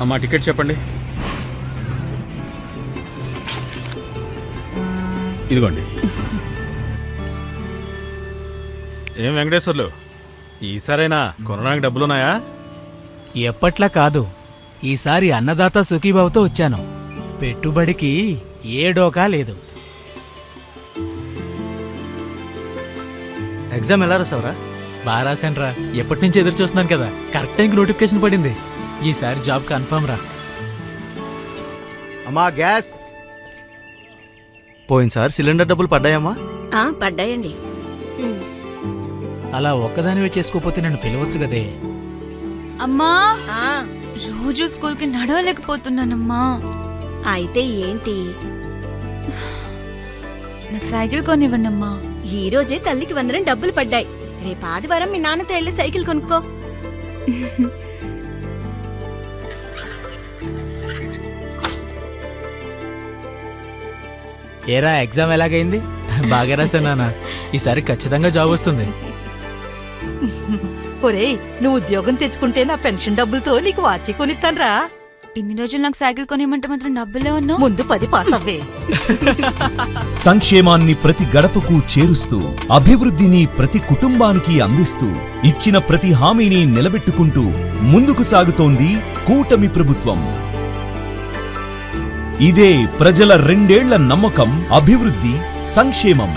అమ్మా టికెట్ చెప్పండి. ఇదిగోండి. ఏం వెంకటేశ్వర్లు, ఈసారైనా కొనడానికి డబ్బులున్నాయా? ఎప్పట్లా కాదు, ఈసారి అన్నదాత సుఖీబాబుతో వచ్చాను. పెట్టుబడికి ఏ డోకా లేదు. ఎగ్జామ్ ఎలా రాసావురా? బాగా రాశానురా. ఎప్పటి నుంచి ఎదురు చూస్తున్నాను కదా, కరెక్ట్ టైంకి నోటిఫికేషన్ పడింది. ఈసారి జాబ్ కన్ఫర్మ్ రా. అమ్మా గ్యాస్. పోయినసారి సిలిండర్ డబ్బులు పడ్డాయమ్మా? పడ్డాయండి. అలా ఒక్కదానివే చేసుకోపోతే నన్ను పిలవచ్చు కదే. అమ్మా, ఆ, రోజు స్కూల్కి నడవలేకపోతున్నానమ్మా. అయితే ఏంటి? నాకు సైకిల్ కొనివ్వండి అమ్మా. ఈ రోజే తల్లికి 100 డబ్బులు పడ్డాయి. రేపు ఆదివారం మీ నాన్నతో వెళ్ళి సైకిల్ కొనుక్కో. ఏరా, ఎగ్జామ్ ఎలాగైంది? బాగా రాశానా? ఈసారి ఖచ్చితంగా జాబ్ వస్తుంది. ఒరేయ్, నువ్వు ఉద్యోగం తెచ్చుకుంటే నా పెన్షన్ డబ్బులతో నీకు వాచి కొనిస్తాన్రా. ఇన్ని రోజులు నాకు సైకిల్ కొనివ్వమంటే మాత్రం డబ్బులే ఉన్నావు. ముందు 10 పాస్ అవ్వే. సంక్షేమాన్ని ప్రతి గడపకు చేరుస్తూ, అభివృద్ధిని ప్రతి కుటుంబానికి అందిస్తూ, ఇచ్చిన ప్రతి హామీని నిలబెట్టుకుంటూ ముందుకు సాగుతోంది కూటమి ప్రభుత్వం. ఇదే ప్రజల 2 ఏళ్ల నమ్మకం, అభివృద్ధి, సంక్షేమం.